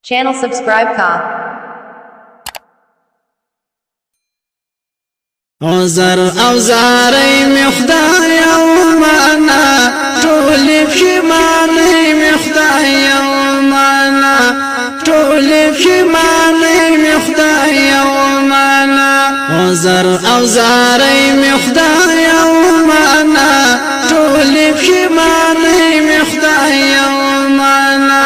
Channel subscribe ka. عذر او زاري مخداي يومنا طول في ماني مخداي يومنا طول في ماني مخداي يومنا عذر او زاري مخداي يومنا طول في ماني مخداي يومنا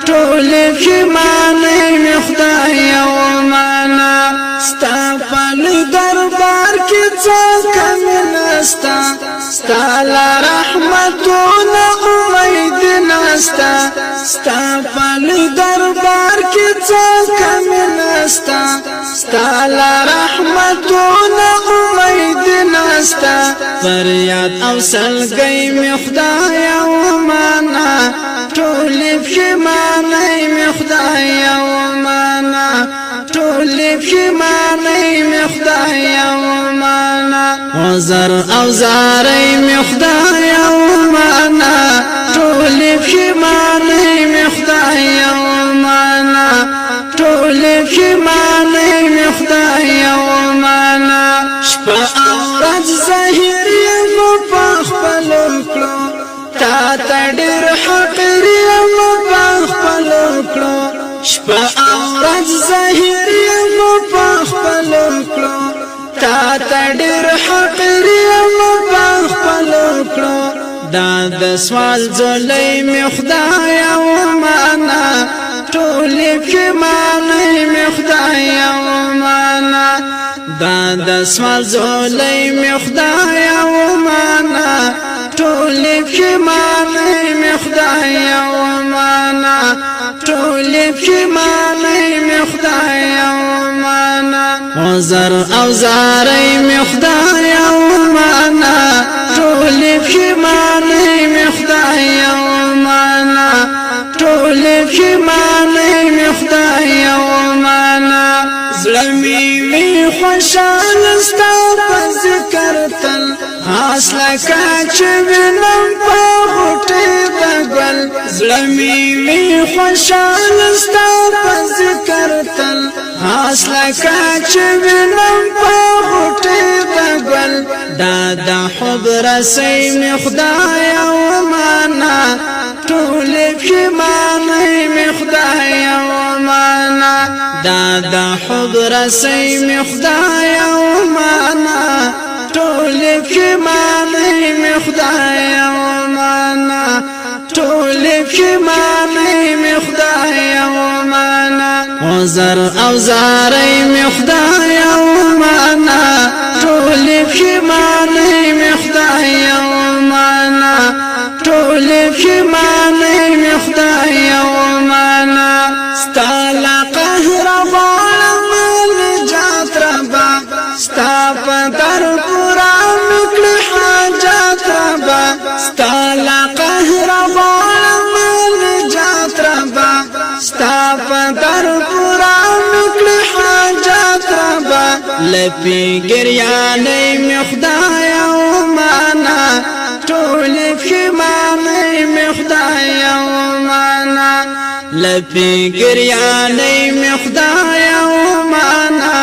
طول في ماني مخداي يومنا استغفر دربار کی څوک منستا ستاله رحمتونه امید نستا استغفر دربار کی څوک منستا ستاله رحمتونه امید نستا فریاد او سلګي می خدای او معنا ټول پښیمانه می خدای او معنا ټول پښیمانه می خدای او معنا عذر او زاري می خدای او معنا ټول پښیمانه می خدای او معنا ټول پښیمانه می خدای او معنا شپه او ورځ ظاهر یم په خپل کړو تا تډر حقیر یم په خپل کړو شپه او ورځ ظاهر یم په خپل کړو تا تډر حقیر یم په خپل کړو دا د سوال زولې می خدای او معنا ټول پښیمانه می خدای او معنا دا د سوال زولې می خدای او معنا ټول پښیمانه می خدای او معنا ټول پښیمانه می خدای او معنا عذر او زاري می خدای او معنا ټول پښیمانه می خدای او معنا ټول پښیمانه می خدای او معنا زلمی می خوشاله ستا په ذکر تل حاصله کا چې وینم په غوټه د ګل زلمی می خوشاله ستا په ذکر تل حاصله کا چې وینم په غوټه د ګل دا د حب رسي می خدای او معنا ټول پښیمانه می خدای او معنا دا د حب رسي می خدای او معنا ټول پښیمانه می خدای او معنا ټول پښیمانه می خدای او معنا عذر او زاري می خدای او معنا ټول پښیمانه می خدای او معنا ټول پښیمانه می خدای او معنا ستاله قهر غواړم نجات ربا ستا په در پورا مکړه حاجت ربا ستاله قهر غواړم نجات ربا ستا په در پورا مکړه حاجت ربا لپی ګریانې می خدای او معنا ټول پښیمانه می خدای او معنا لپی ګریانې می خدای او معنا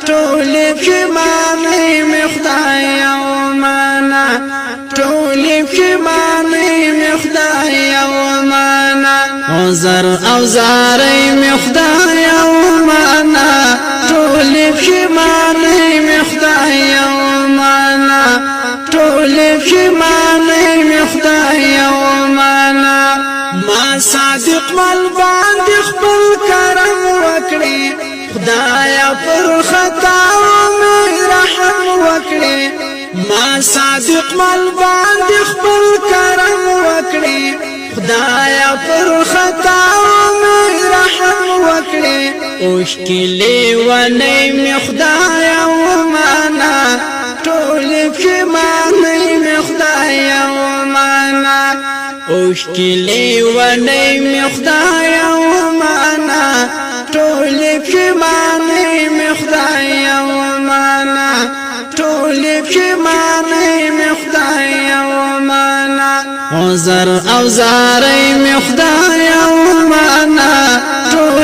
ټول پښیمانه می خدای او معنا ټول پښیمانه می خدای او معنا عذر او زاري می خدای او معنا ټول پښیمانه می خدای او معنا ټول پښیمانه می خدای او معنا ما صادق مل باندې خپل کرم وکړي خدایا پر خطا مې رحم وکړي ما صادق مل باندې خپل کرم وکړي خدایا پر خطا مې رحم وکړي اوش کلی ونی می خدایا او معنا ټول پښیمانه می خدایا او معنا اوش کلی ونی می خدایا او معنا ټول پښیمانه می خدایا او معنا ټول پښیمانه می خدایا او معنا عذر او زاري می خدایا او معنا ټول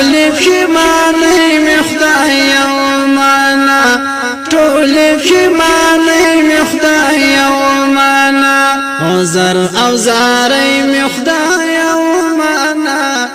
پښیمانۍ می خدای او معنا عذر او زارۍ می خدای او معنا